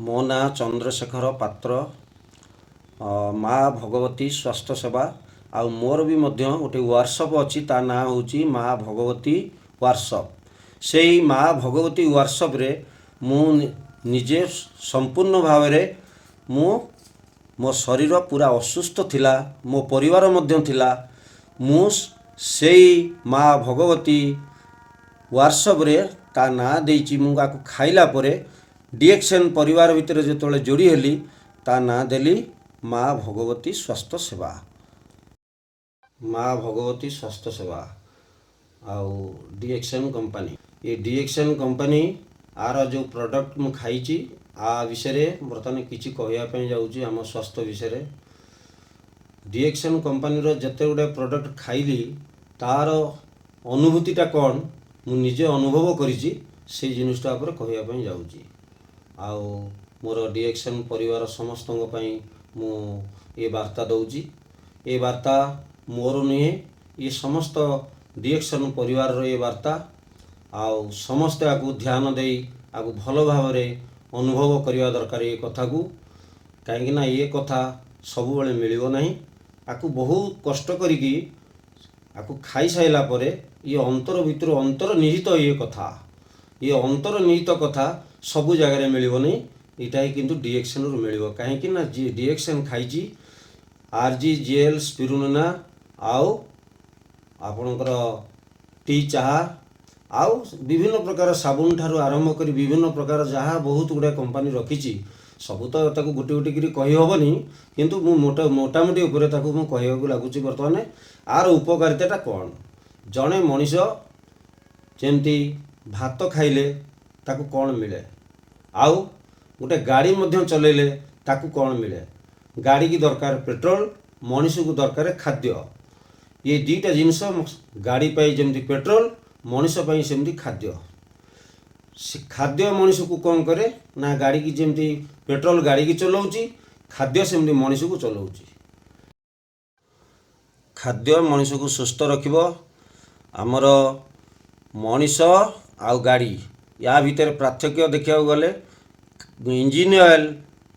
ମୋ ନାଁ ଚନ୍ଦ୍ରଶେଖର ପାତ୍ର। ମା ଭଗବତୀ ସ୍ୱାସ୍ଥ୍ୟ ସେବା ଆଉ ମୋର ବି ମଧ୍ୟ ଗୋଟେ ୱାର୍କସପ୍ ଅଛି, ତା ନାଁ ହେଉଛି ମା ଭଗବତୀ ୱାର୍କସପ୍। ସେଇ ମା ଭଗବତୀ ୱାର୍କସପ୍ରେ ମୁଁ ନିଜେ ସମ୍ପୂର୍ଣ୍ଣ ଭାବରେ ମୋ ଶରୀର ପୁରା ଅସୁସ୍ଥ ଥିଲା, ମୋ ପରିବାର ମଧ୍ୟ ଥିଲା। ମୁଁ ସେଇ ମା ଭଗବତୀ ୱାର୍କସପ୍ରେ ତା ନାଁ ଦେଇଛି, ମୁଁ ତାକୁ ଖାଇଲା ପରେ ଡିଏକ୍ସଏନ୍ ପରିବାର ଭିତରେ ଯେତେବେଳେ ଯୋଡ଼ି ହେଲି ତା ନାଁ ଦେଲି ମା ଭଗବତୀ ସ୍ୱାସ୍ଥ୍ୟ ସେବା। ମା ଭଗବତୀ ସ୍ୱାସ୍ଥ୍ୟ ସେବା ଆଉ ଡିଏକ୍ସଏନ୍ କମ୍ପାନୀ, ଏ ଡିଏକ୍ସଏନ୍ କମ୍ପାନୀ ଆର ଯେଉଁ ପ୍ରଡ଼କ୍ଟ ମୁଁ ଖାଇଛି ଆ ବିଷୟରେ ବର୍ତ୍ତମାନ କିଛି କହିବା ପାଇଁ ଯାଉଛି। ଆମ ସ୍ୱାସ୍ଥ୍ୟ ବିଷୟରେ ଡିଏକ୍ସଏନ୍ କମ୍ପାନୀର ଯେତେ ଗୁଡ଼ିଏ ପ୍ରଡ଼କ୍ଟ ଖାଇଲି ତାର ଅନୁଭୂତିଟା କ'ଣ ମୁଁ ନିଜେ ଅନୁଭବ କରିଛି, ସେଇ ଜିନିଷଟା ଉପରେ କହିବା ପାଇଁ ଯାଉଛି। ଆଉ ମୋର ଡିଏକ୍ସଏନ୍ ପରିବାର ସମସ୍ତଙ୍କ ପାଇଁ ମୁଁ ଏ ବାର୍ତ୍ତା ଦେଉଛି। ଏ ବାର୍ତ୍ତା ମୋର ନୁହେଁ, ଏ ସମସ୍ତ ଡିଏକ୍ସଏନ୍ ପରିବାରର ଏ ବାର୍ତ୍ତା। ଆଉ ସମସ୍ତେ ଆକୁ ଧ୍ୟାନ ଦେଇ ଆକୁ ଭଲ ଭାବରେ ଅନୁଭବ କରିବା ଦରକାର ଏ କଥାକୁ। କାହିଁକିନା ଏ କଥା ସବୁବେଳେ ମିଳିବ ନାହିଁ। ଆକୁ ବହୁତ କଷ୍ଟ କରିକି ଆକୁ ଖାଇସାରିଲା ପରେ ଇଏ ଅନ୍ତର ଭିତରୁ ଅନ୍ତର୍ନିହିତ ଏ ଅନ୍ତର୍ନିହିତ କଥା ସବୁ ଜାଗାରେ ମିଳିବନି, ଏଇଟା କିନ୍ତୁ ଡିଏକ୍ସଏନ୍ରୁ ମିଳିବ। କାହିଁକି ନା ଡିଏକ୍ସଏନ୍ ଖାଇଛି RGGL ସ୍ପିରୁଲିନା ଆଉ ଆପଣଙ୍କର ଟି ଚାହା ଆଉ ବିଭିନ୍ନ ପ୍ରକାର ସାବୁନ ଠାରୁ ଆରମ୍ଭ କରି ବିଭିନ୍ନ ପ୍ରକାର ଯାହା ବହୁତ ଗୁଡ଼ିଏ କମ୍ପାନୀ ରଖିଛି, ସବୁ ତ ତାକୁ ଗୋଟି ଗୋଟି କରି କହିହେବନି, କିନ୍ତୁ ମୁଁ ମୋଟାମୋଟି ଉପରେ ତାକୁ ମୁଁ କହିବାକୁ ଲାଗୁଛି। ବର୍ତ୍ତମାନ ଆର ଉପକାରିତାଟା କ'ଣ? ଜଣେ ମଣିଷ ଯେମିତି ଭାତ ଖାଇଲେ ତାକୁ କ'ଣ ମିଳେ, ଆଉ ଗୋଟେ ଗାଡ଼ି ମଧ୍ୟ ଚଲେଇଲେ ତାକୁ କ'ଣ ମିଳେ? ଗାଡ଼ିକି ଦରକାର ପେଟ୍ରୋଲ, ମଣିଷକୁ ଦରକାର ଖାଦ୍ୟ। ଏ ଦୁଇଟା ଜିନିଷ, ଗାଡ଼ି ପାଇଁ ଯେମିତି ପେଟ୍ରୋଲ, ମଣିଷ ପାଇଁ ସେମିତି ଖାଦ୍ୟ। ସେ ଖାଦ୍ୟ ମଣିଷକୁ କ'ଣ କରେ ନା ଗାଡ଼ିକି ଯେମିତି ପେଟ୍ରୋଲ ଗାଡ଼ିକି ଚଲାଉଛି, ଖାଦ୍ୟ ସେମିତି ମଣିଷକୁ ଚଲାଉଛି। ଖାଦ୍ୟ ମଣିଷକୁ ସୁସ୍ଥ ରଖିବ। ଆମର ମଣିଷ ଆଉ ଗାଡ଼ି ୟା ଭିତରେ ପାର୍ଥକ୍ୟ ଦେଖିବାକୁ ଗଲେ ଇଞ୍ଜିନ୍ ଅଏଲ୍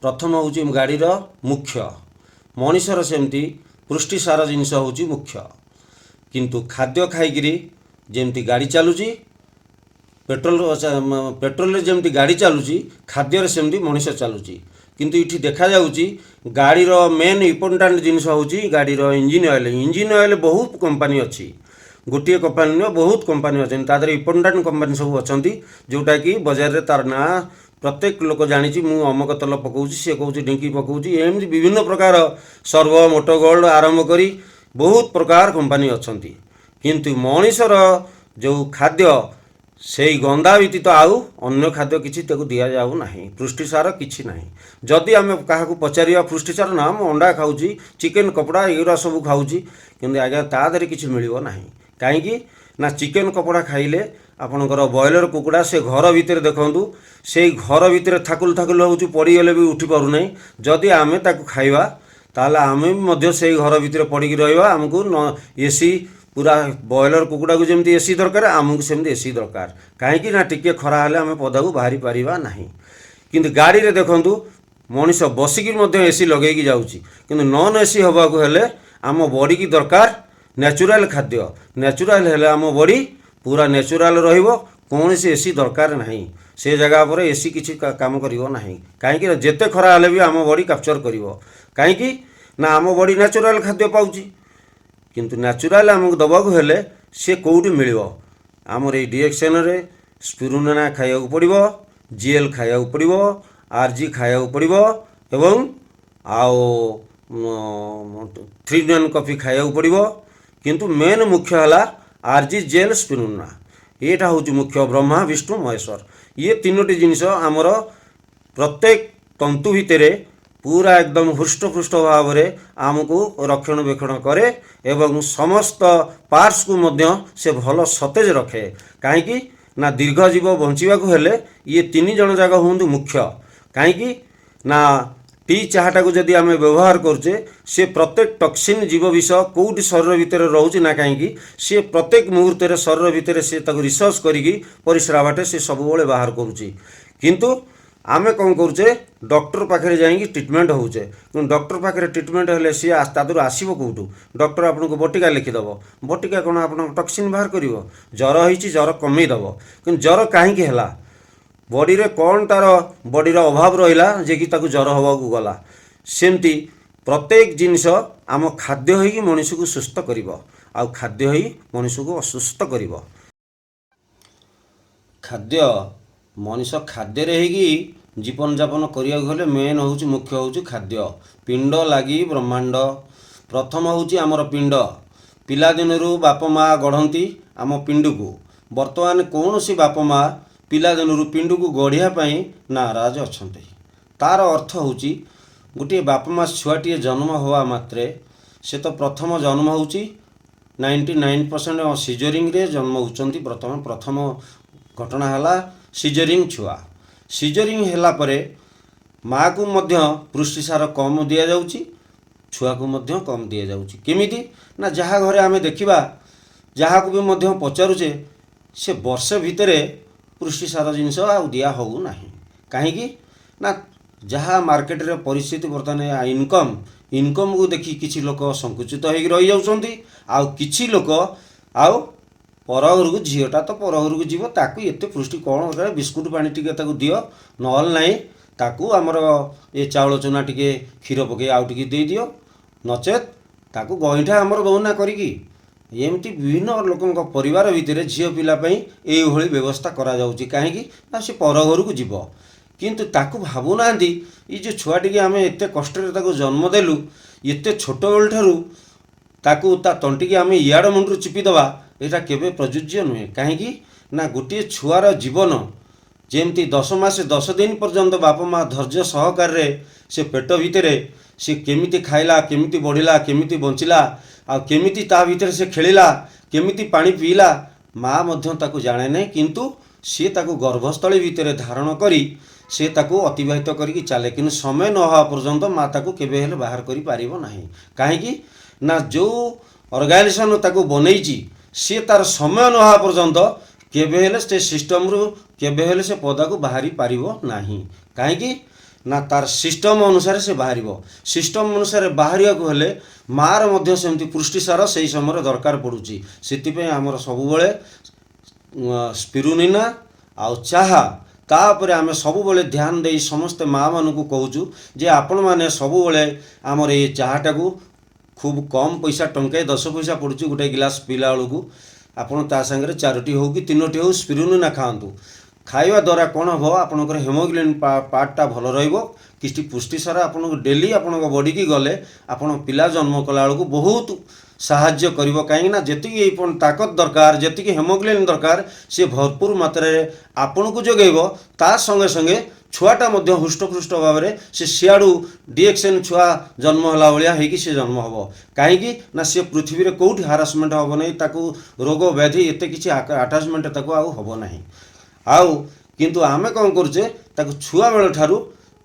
ପ୍ରଥମ ହେଉଛି ଗାଡ଼ିର ମୁଖ୍ୟ, ମଣିଷର ସେମିତି ପୁଷ୍ଟିସାର ଜିନିଷ ହେଉଛି ମୁଖ୍ୟ। କିନ୍ତୁ ଖାଦ୍ୟ ଖାଇକିରି ଯେମିତି ଗାଡ଼ି ଚାଲୁଛି, ପେଟ୍ରୋଲରେ ଯେମିତି ଗାଡ଼ି ଚାଲୁଛି, ଖାଦ୍ୟରେ ସେମିତି ମଣିଷ ଚାଲୁଛି। କିନ୍ତୁ ଏଠି ଦେଖାଯାଉଛି ଗାଡ଼ିର ମେନ୍ ଇମ୍ପୋର୍ଟାଣ୍ଟ ଜିନିଷ ହେଉଛି ଗାଡ଼ିର ଇଞ୍ଜିନ୍ ଅଏଲ୍। ଇଞ୍ଜିନ୍ ଅଏଲ୍ ବହୁତ କମ୍ପାନୀ ଅଛି, ଗୋଟିଏ କମ୍ପାନୀ ନୁହେଁ, ବହୁତ କମ୍ପାନୀ ଅଛନ୍ତି। ତା ଦେହରେ ଇମ୍ପୋର୍ଟାଣ୍ଟ କମ୍ପାନୀ ସବୁ ଅଛନ୍ତି, ଯେଉଁଟାକି ବଜାରରେ ତାର ନାଁ ପ୍ରତ୍ୟେକ ଲୋକ ଜାଣିଛି। ମୁଁ ଅମକ ତେଲ ପକାଉଛି, ସିଏ କହୁଛି ଢିଙ୍କି ପକାଉଛି, ଏମିତି ବିଭିନ୍ନ ପ୍ରକାର ସର୍ବ ମୋଟୋ ଗୋଲ୍ଡ ଆରମ୍ଭ କରି ବହୁତ ପ୍ରକାର କମ୍ପାନୀ ଅଛନ୍ତି। କିନ୍ତୁ ମଣିଷର ଯେଉଁ ଖାଦ୍ୟ, ସେଇ ଗନ୍ଦା ବ୍ୟତୀତ ଆଉ ଅନ୍ୟ ଖାଦ୍ୟ କିଛି ତାକୁ ଦିଆଯାଉ ନାହିଁ, ପୁଷ୍ଟିସାର କିଛି ନାହିଁ। ଯଦି ଆମେ କାହାକୁ ପଚାରିବା ପୁଷ୍ଟିସାର, ନା ମୁଁ ଅଣ୍ଡା ଖାଉଛି, ଚିକେନ୍ କପଡ଼ା ଏଗୁଡ଼ା ସବୁ ଖାଉଛି, କିନ୍ତୁ ଆଜ୍ଞା ତା ଦେହରେ କିଛି ମିଳିବ ନାହିଁ। କାହିଁକି ନା ଚିକେନ୍ କପଡ଼ା ଖାଇଲେ ଆପଣଙ୍କର ବ୍ରଏଲର କୁକୁଡ଼ା ସେ ଘର ଭିତରେ ଦେଖନ୍ତୁ, ସେଇ ଘର ଭିତରେ ଥାକୁଲ ଥାକୁଲ ହେଉଛି, ପଡ଼ିଗଲେ ବି ଉଠି ପାରୁନାହିଁ। ଯଦି ଆମେ ତାକୁ ଖାଇବା ତାହେଲେ ଆମେ ବି ମଧ୍ୟ ସେଇ ଘର ଭିତରେ ପଡ଼ିକି ରହିବା। ଆମକୁ ଏସି, ପୁରା ବ୍ରଏଲର କୁକୁଡ଼ାକୁ ଯେମିତି ଏସି ଦରକାର, ଆମକୁ ସେମିତି ଏସି ଦରକାର। କାହିଁକି ନା ଟିକିଏ ଖରା ହେଲେ ଆମେ ପଦାକୁ ବାହାରି ପାରିବା ନାହିଁ। କିନ୍ତୁ ଗାଡ଼ିରେ ଦେଖନ୍ତୁ, ମଣିଷ ବସିକି ମଧ୍ୟ ଏସି ଲଗେଇକି ଯାଉଛି, କିନ୍ତୁ ନନ୍ ଏସି ହେବାକୁ ହେଲେ ଆମ ବଡ଼ିକି ଦରକାର ନ୍ୟାଚୁରାଲ ଖାଦ୍ୟ। ନ୍ୟାଚୁରାଲ ହେଲେ ଆମ ବଡ଼ି ପୁରା ନ୍ୟାଚୁରାଲ ରହିବ, କୌଣସି ଏସି ଦରକାର ନାହିଁ। ସେ ଜାଗା ଉପରେ ଏସି କିଛି କାମ କରିବ ନାହିଁ। କାହିଁକି ନା ଯେତେ ଖରା ହେଲେ ବି ଆମ ବଡ଼ି କ୍ୟାପଚର କରିବ। କାହିଁକି ନା ଆମ ବଡ଼ି ନ୍ୟାଚୁରାଲ ଖାଦ୍ୟ ପାଉଛି। କିନ୍ତୁ ନ୍ୟାଚୁରାଲ ଆମକୁ ଦେବାକୁ ହେଲେ ସେ କେଉଁଠି ମିଳିବ? ଆମର ଏଇ ଡିଏକ୍ସଏନ୍ରେ ସ୍ପିରୁଲିନା ଖାଇବାକୁ ପଡ଼ିବ, ଜିଏଲ୍ ଖାଇବାକୁ ପଡ଼ିବ, RG ଖାଇବାକୁ ପଡ଼ିବ ଏବଂ ଆଉ 3-in-1 କଫି ଖାଇବାକୁ ପଡ଼ିବ। କିନ୍ତୁ ମେନ୍ ମୁଖ୍ୟ ହେଲା RGGL ସ୍ପିରୁଲିନା। ଏଇଟା ହେଉଛି ମୁଖ୍ୟ, ବ୍ରହ୍ମା ବିଷ୍ଣୁ ମହେଶ୍ୱର। ଇଏ ତିନୋଟି ଜିନିଷ ଆମର ପ୍ରତ୍ୟେକ ତନ୍ତୁ ଭିତରେ ପୁରା ଏକଦମ ହୃଷ୍ଟପୃଷ୍ଟ ଭାବରେ ଆମକୁ ରକ୍ଷଣାବେକ୍ଷଣ କରେ ଏବଂ ସମସ୍ତ ପାର୍ଟସକୁ ମଧ୍ୟ ସେ ଭଲ ସତେଜ ରଖେ। କାହିଁକି ନା ଦୀର୍ଘ ଜୀବ ବଞ୍ଚିବାକୁ ହେଲେ ଇଏ ତିନି ଜଣ ଯାକ ହୁଅନ୍ତୁ ମୁଖ୍ୟ। କାହିଁକି ନା ଟି ଚାହାଟାକୁ ଯଦି ଆମେ ବ୍ୟବହାର କରୁଛେ, ସେ ପ୍ରତ୍ୟେକ ଟକ୍ସିନ୍ ଜୀବ ବିଷ କେଉଁଠି ଶରୀର ଭିତରେ ରହୁଛି ନା କାହିଁକି, ସେ ପ୍ରତ୍ୟେକ ମୁହୂର୍ତ୍ତରେ ଶରୀର ଭିତରେ ସେ ତାକୁ ରିସର୍ଚ୍ଚ କରିକି ପରିସ୍ରା ବାଟେ ସେ ସବୁବେଳେ ବାହାର କରୁଛି। କିନ୍ତୁ आमे कौन करुचे डॉक्टर पाखे जाइए ट्रिटमेंट होचे कि डॉक्टर पाखे ट्रिटमेंट हेले सी तादर आसो कौटू डॉक्टर आपको बटिका लिखिदेव बटिका कौन आप टॉक्सिन बाहर कर जर होती जर कमेदेव कि जर कहीं है बॉडी रे कौन तार बॉडी रो अभाव रहा जे कि ताकू जर हवा गला सेमती प्रत्येक जिनिस आम खाद्य होई मनुष्य को सुस्थ करिवो आउ खाद्य होई मनुष्य को असुस्थ करिवो खाद्य मनुष्य खाद्य रे ही जीवन जापन करिया गले मेन होउची मुख्य होउची खाद्य पिंड लागी ब्रह्मांड प्रथम होउची आमर पिंड पिला दिनरु बाप माँ गढ़ती आम पिंड को वर्तमान कौन सी बाप माँ पिला दिनरु पिंड को गढ़िया नाराज अछंते तार अर्थ होउची गोटे बाप माँ छुआटीए जन्म हुआ मात्रे से तो प्रथम जन्म होउची 99% सिजरिंग रे जन्म होउचंती प्रथम घटना है सिजरिंग छुआ सिजरिंग है परे माँ को मध्य पुष्टिसार कम दि जाउची छुआ को मध्य कम दि जाउची केमिति ना जहाँ घरे आमे देखिबा जहाँ को भी मध्य पचारुचे से वर्षे भितरे पुष्टिसार जिनस आ दिया हो नाही कहीं ना जहाँ मार्केट रे परिस्थिति बर्तमान इनकम को देखि किछि लोक संकुचित हो रही जाउछंती आउ किछि लोक आउ पर घर को झीटा तो पर घर को जीव ताकू एते पुष्टि कौन करे बिस्कुट पानी टिके ताकू दियो नहल नहीं ताकू आमर ये चाउल चूना टिके क्षीर पके आउ टिके दे दियो नचेत ताकू गईठा आमर दौना करिकी एमती विभिन्न लोकों परिवार भितर झील पिलापाई ये व्यवस्था करा जाउची काहेकि ना से पर घर को जीव किंतु ताकू भावुना ये जो छुआटी आम एत कष्ट जन्म देलु एत छोट बेल ठारू ताकू ता तंटिकी आम इयाड़ मुंडू चिपिदवा यहाँ केवे प्रযোज्य नुहे कहीं ना गोटे छुआर जीवन जेमती 10 मास 10 दिन पर्यंत बाप माँ धैर्य सहकार से पेट भितर सी केमिति खाइला केमिति बढ़िला केमिति बंचिला आ केमिति ता भितर से खेलिला केमिति पानी पीला माँ मध्य ताकू जाने नहीं किंतु सी ताकू गर्भस्थली भितर धारण करी से ताकू अतिबाहित करके चले कि समय न हवा पर्यंत माँ ताकू केबे हेले बाहर करि पारिबो नाही कहीं ना जो ऑर्गेनाइजेशन ताकू बनईची सी तार समय न हवा पर्यंत केबे हेले से सिस्टम रु केबे हेले से पदा को बाहरी पारिबो नाही कहीं ना तार सिस्टम अनुसार से बाहर सिस्टम अनुसार बाहरिया को हेले मार मध्य सेमती पुष्टिसार से समय दरकार पड़ुची से आमर सबुबले स्पिरुलिना आउ चाहा तापर आम सबुबले ध्यान दे समस्ते माँ मान को कहूँ जे आपण मैंने सबुबले आमर ये चाहाटा को खूब कम पैसा टंके 10 पैसा पड़ुची गोटे गिलास पीला बेलू आपड़ ता सागर 4टी हो कि 3टी हो स्पिरुलिना खाआंतु खाइबा द्वारा कौन हम आपंकर हेमोग्लोबिन पार्टा भल रही पुष्टिसार आपको डेली आपण बॉडी की गले आपण पिला जन्म कला बेलू बहुत साहाय्य करिवो कहीं ना जी ताकत दरकार जी हेमोग्लोबिन दरकार सी भरपूर मात्रा रे आपण को जोगेब ता संगे संगे छुआटा मध्य हृष्टपृष्ट भाव में से सियाड़ू डीएक्सन छुआ जन्म होला भाया होगी सी जन्म हम कहीं ना सी पृथ्वी रे कोठी हारासमेंट हम नहीं ताकू रोग व्याधि एत किसी आटाचमेंट ताकू आउ हम नहीं आउ किंतु आमे कौन करुचे ताकू छुआ बेल ठारू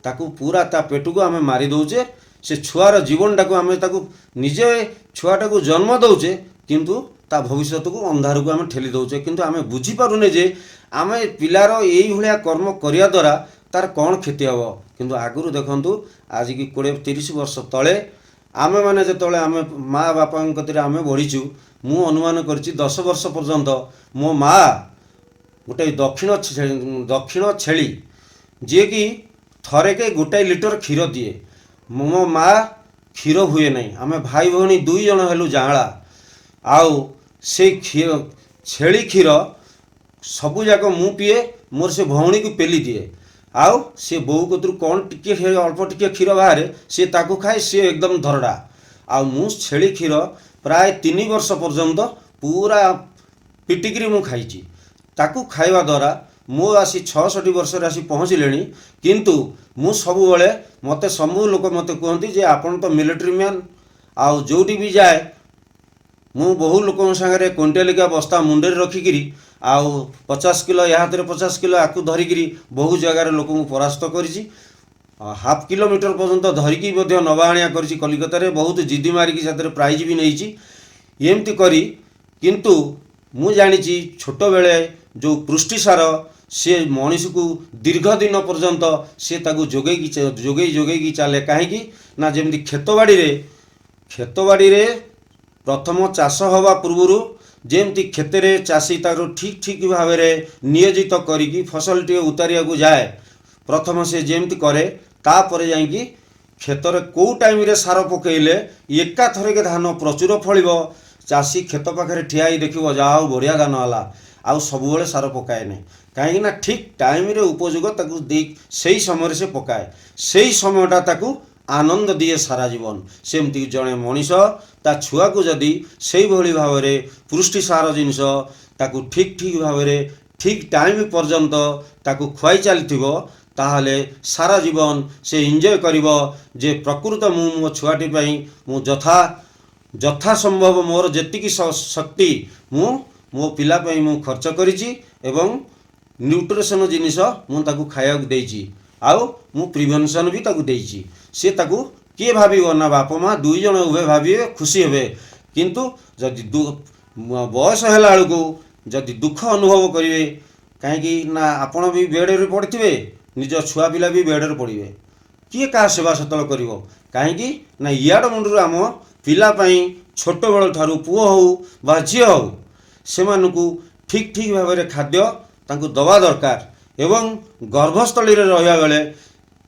ताकू पूरा ता पेट को आमे मारी दौचे से छुआर जीवनटा को आमे ताकू निजे छुआटा को जन्म दौचे किंतु ता भविष्य को अंधार को आमे ठेली दौचे किंतु आमे बुझी पारुने जे आमे पिलार यही भाया कर्म करिया द्वारा तार कौन क्षति हम किंतु आगुरी देखंतु आज की 20-30 वर्ष तले आमे माने जेतले आमे माँ बापा कतिरे आमे बढ़ीचु मु अनुमान करछि 10 वर्ष पर्यंत मो माँ गोटे दक्षिण छेली जी कि थरे के 1 लिटर क्षीर दिए मो माँ क्षीर हुए नहीं आमे भाई भौणी 2 जन हेलु जाँला आउ से क्षीर छेली क्षीर सबू जाक मु पीए मोर से भौणी को पेली दिए आउ से बोऊ कतरू कौन टिके अल्प टिके क्षीर बाहर सी ताकू खाए सी एकदम धरड़ा आउ मु छेली क्षीर प्राय 3 वर्ष पर्यंत पूरा पिटिकी मु खाई ताकू खाइबा द्वारा मु आसी 66 वर्ष आसी पहुँचले किंतु मु सबुबले मते सबू लोक मते कहती जे आपण तो मिलिट्री मैन आउ जोटी भी जाए मु बहु लोक सागर क्विंटालिका बस्ता मुंडे रखिकी आउ 50 किलो या हाथ 50 किलो आकु धरिकी बहु जगार लोक परास्त करी हाफ किलोमीटर पर्यंत धरिकी नवा आनिया करी कलिकता रे बहुत जिद्दी मारिकी साथ प्राइज भी नहीं एमती करी किंतु मु जानी छोट बेले जो पुष्टिसार सी मनीष को दीर्घ दिन पर्यंत सी जोगेई चले कहीं ना जमी खेत बाड़ी रे प्रथम चाष हवा पूर्व जेमती खेत चाषी तार ठीक ठीक भाव में नियोजित करी फसल टे उतारिया को जाए प्रथम से जेमती करे तापर जाइकी खेतर कौ टाइम रे सार पकईले एका थरके धान प्रचुर फल चाषी खेत पाखे ठिया देखिए जहाँ हूँ बढ़िया धान है आउ सब सार पकाए नहीं कहीं ठीक टाइम रे उपयोग ताकू दे से समय से पकाए से समयटा ताकू आनंद दिए सारा जीवन सेमती जड़े मनीष ता छुआ को जदि से भाव में पुष्टिसार जिनस ताकू ठीक ठीक भाव में ठीक टाइम पर्यंत ताकू खुआई चली ताहले सारा जीवन से एंजॉय करिवो जे प्रकृत मो छुआटी मु जथा संभव मोर जेतिकी शक्ति मो पिला मु खर्च करिछि एवं न्यूट्रिशन जिनिस मु ताकू खाया देइछि आउ मु प्रिवेंशन भी ताकू देइछि से ताकू किए भाविबो ना बाप माँ दुई जन उभे भाविबे खुशी हेबे किंतु जदि बयस हैला बेलू जदि दुख अनुभव करिवे कहीं ना आपण भी बेड रे पड़थिबे निज छुआ पिला भी बेड रे पड़िबे किए का सेवा सतल करिवो कहीं ना इयाड मुंडरू आम पिला छोट बेल ठारू पुओ हो बा झियो हो सेमानकु ठीक ठीक भाव में खाद्य तांकु दवा दरकार एवं गर्भस्थली रे रहिया बेले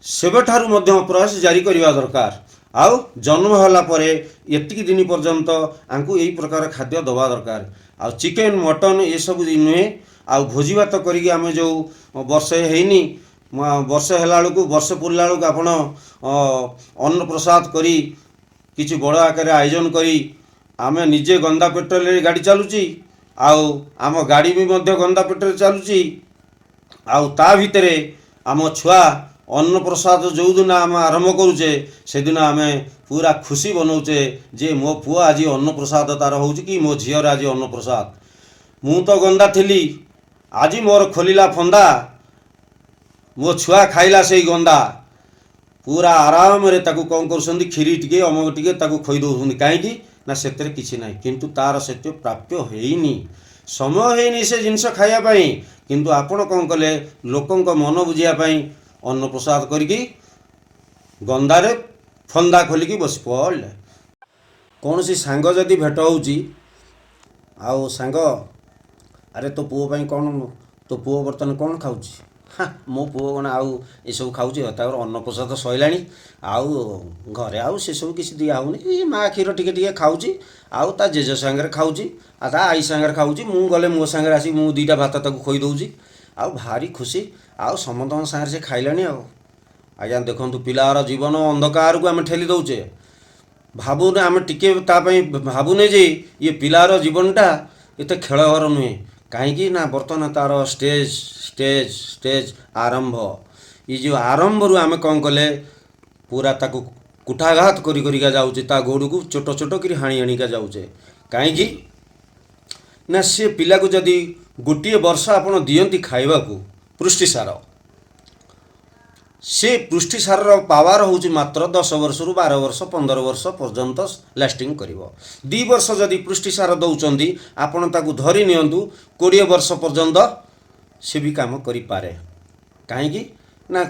सेबेठारू मध्य प्रयास जारी करवा दरकार आउ जन्म होला परे एतिकी दिन पर्यंत आंकु यही प्रकार खाद्य दवा दरकार आउ चिकेन मटन ये सब नुहे आउ भोजी भात करिक आमे जो वर्षे हैनी वर्षे हैला बेलू वर्षे पुरला बेलू आपण अन्न प्रसाद करी किछि बड़ आकार आयोजन करी आमे निजे गंदा पेट्रोल रे गाड़ी चलुची आउ आम गाड़ी भी मध्य गंदा पेट्रोल चलुची आउ ता भितरे आम छुआ अन्न प्रसाद जो दिन आम आरंभ करुचे से दिन आम पूरा खुशी बनाऊे जे मो पुआ आज अन्न प्रसाद तार हो कि मो झीर आज अन्न प्रसाद मु तो गंदा थी आज मोर खोलिला फंदा मो छुआ खाइला से गंदा पूरा आराम रे ताकू कौन कर खीरी टिके अमक टिके ताकू खोई दौरान कहीं ना से किसी ना किंतु तार से प्राप्य होनी समय होनी से जिनस खायापाई किंतु आपण कौन कले लोकंक मन बुझापी अन्न प्रसाद करिकी गंदारे फंदा खोलिकी बस पड़े कौन सी सांग जदि भेट होची आउ सांग अरे तो पुओ पाई कौन तो पुओ बर्तन कौन खाऊची हाँ मो पुओ कौन आउ ये सब खाऊची तार अन्न प्रसाद सैलाणी आउ घरे आउ से सब किसी दिया होनी माँ क्षीर टिके टिके खाऊची आउ ता जेज सांगे खाऊची आ ता आई सांगे खाऊची मु गले मो सांगे आसी मु दीटा भात ताकू खोई दउची आउ भारी खुशी आउ समस्त सागर से खाइलानी आज्ञा देखु पिलार जीवन अंधकार को आम ठेली दौचे भावुने आम टिके भावुने जे ये पिलार जीवनटा एत खेलघर नुहे कहीं ना बर्तमान तार स्टेज स्टेज स्टेज आरंभ ये जो आरंभ रू आम कौन कले पूरा ताकू कुठाघात करिका जाऊे ता गोड़ को छोट छोट कर हाणी हाणिका जाऊे कहीं ना से पिला को जदि गोटे वर्ष आप दियंती खाइबा को पुष्टिसार से पुष्टिसार पावर हूँ मात्र 10 वर्ष रु 12 वर्ष 15 वर्ष पर्यंत लास्टिंग करिवो 2 वर्ष जदि पुष्टिसार दौरान आपण ताकू धरी नियंतु 20 वर्ष पर्यंत से भी काम करि पारे कहीं ना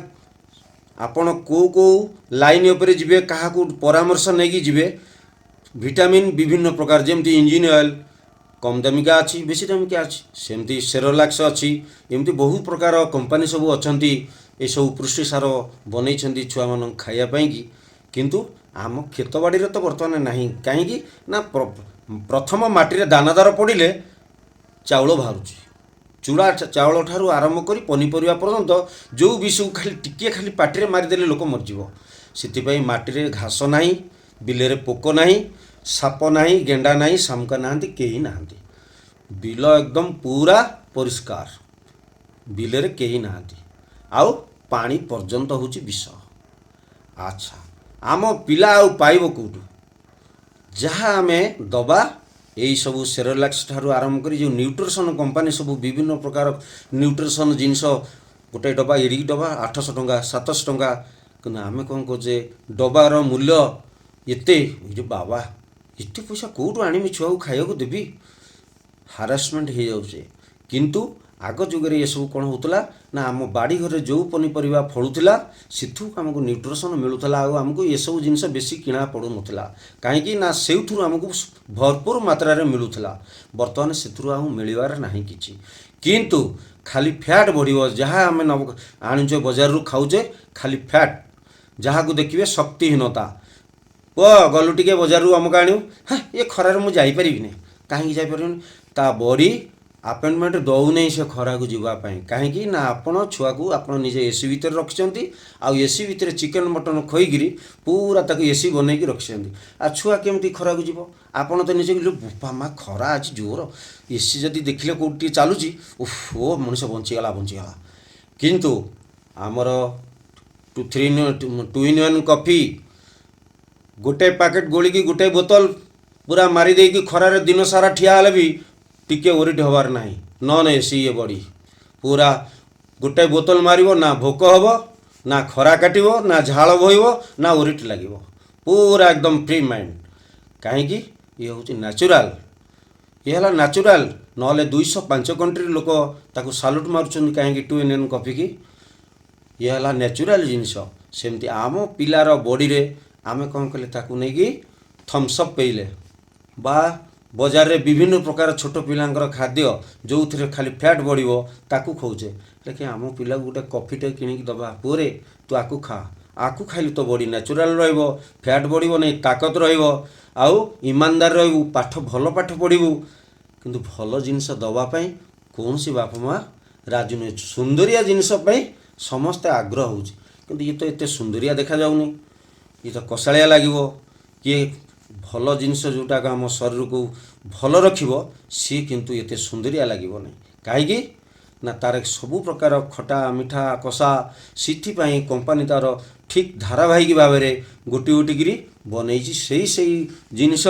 आपण को लाइन उपरे जिबे कहा को परामर्श नहीं जिबे विटामिन विभिन्न प्रकार जेमती इंजिन ऑयल कम दामिका अच्छी बेसी दामिका अच्छी सेमती सेरोलैक्स अच्छी एमती बहुत प्रकार कंपनी सब अच्छी ये सब पुष्टिसार बनई छुआ मान खायापाई किंतु आम खेत बाड़ी तो बर्तमान नहीं कहीं ना प्रथम माटी दानादार पड़े चाउल बाहर चूड़ा चाउल ठारू आरंभ कर पनीपरिया पर्यंत जो विष खाली टिके खाली पाटिरे मारिदेले लोक मरजिवो से माटी घास ना बिलरे पोक ना साप ना गेंडा ना शामुका नहांती कहीं नहांती बिल एकदम पूरा परिष्कार बिलरे कहीं नहांती आउ पानी पर्यंत होची विष अच्छा आम पिला आउ पाइब कौटू जहाँ आम दबा यही सब सेरोलैक्स ठारू आरंभ कर जो न्यूट्रिशन कंपनी सब विभिन्न प्रकार न्यूट्रिशन जिनस गोटे डब्बा एड़ी डब्बा 800 टंका 700 टंका कि आम कौन कहे डबार मूल्य एते जो बाबा एते पैसा कौटू आनी छुआ को खाया देवी हारासमेंट हो जाऊे किंतु आग जुगे ये सब कौन होता ना आम बाड़ी घर जो पनीपरिया फलुला से आमको न्यूट्रिशन मिलूला आमको ये सब जिनस बेसी किणा पड़ू नाला कहीं ना से आमको भरपूर मात्रा मिलूला बर्तमान से मिलबार ना कि किंतु खाली फैट बढ़ जहाँ आम आणुचे बजार खाऊे खाली फैट जहाँ को देखिए शक्तिहीनता गलु टे बजार अमुक आणु हाँ ये खरार मुझे जापरि कहीं जापर ता बॉडी अपॉइंटमेंट दौनी से खरा को जीवाई कहीं ना आपण छुआ को आप निजे एसी भितर रखिंट आउ एसी भितर चिकेन मटन खोईकी पूरा ताक एसी बनईकी रखिंट आ छुआ केमती खरा को जीव आपड़ तो निजे बोपा माँ खरा आज जोर एसी जदि देखिले कौटी चलुची ओ मनीष बंचीगला किंतु आमर 2-in-1 कॉफी गोटे पैकेट गोलिकी गोटे बोतल पूरा मारिदे कि खरार दिन सारा ठिया भी टिके ओरिट हबार ना नन एसी ये बड़ी पूरा गोटे बोतल मारिबो ना भोक हम ना खरा काटिबो ना झाल बोइबो ना ओरिट लगे पूरा एकदम फ्री माइंड कहीं ये हूँ नेचुराल ये है नेचुराल ना 205 कंट्री लोक ताकू साल्यूट मारुचंदी कहीं 2-in-1 कॉफी की ये है नेचुराल जिनस सेमती आम पिलार बॉडी रे आमे कौन कले ताकू नहीं कि थम्सअप पेले बा बजार रे विभिन्न प्रकार छोट पिलांकर खाद्य जो थे खाली फैट बढ़ो ताकू खाऊे लेकिन आम पिला गोटे कॉफीटे किणिकी दबा पुरे तू आकू खा आकू खाइले तो बॉडी नेचुराल रहिबो फैट बढ़ो नहीं ताकत रहिबो आउ ईमानदार रहिबू पाठ भल पाठ पढ़ू किंतु भल जिनस दवापाई कौन सी बाप माँ राजू नुहे सुंदरिया जिनस समस्ते आग्रह हो ये तो एत सुंदरिया देखा जाऊनी ये तो कषाया लगे किए भल जिनस जोटा आम शरीर को भल रखिबो सी किंतु एते सुंदरिया लगे नहीं कहीं ना तार सबु प्रकार खटा मिठा कषा सिथिपाई कंपानी तार ठीक धारावाहिक भाव में गोटी गोटिकी बनई से जिनस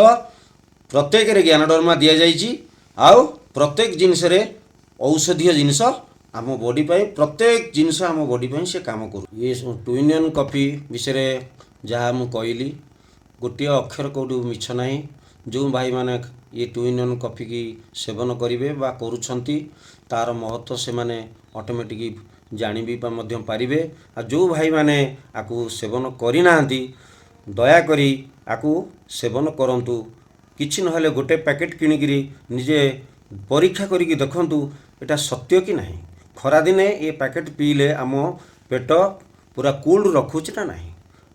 प्रत्येक ज्ञानडर्मा दि जाइए आउ प्रत्येक जिनस औषधीय जिनस आम बॉडी प्रत्येक जिनस आम बॉडी से काम करू ये 2-in-1 कॉफी विषय जहाँ मुझे कहली गोटे अक्षर कौटू मिछ ना जो भाई माने ये 2-in-1 कॉफी की सेवन करेंगे बा करुछंती तार महत्व से माने ऑटोमेटिक जानी भी पारिबे आ जो भाई माने आकु सेवन करिना दया करी आकु सेवन करंतु किछि नहले गोटे पैकेट किणिकी निजे परीक्षा करिकी देखंतु एटा सत्य कि नहीं खरा दिने ये पैकेट पीले आम पेट पूरा कूल रखुच ना नहीं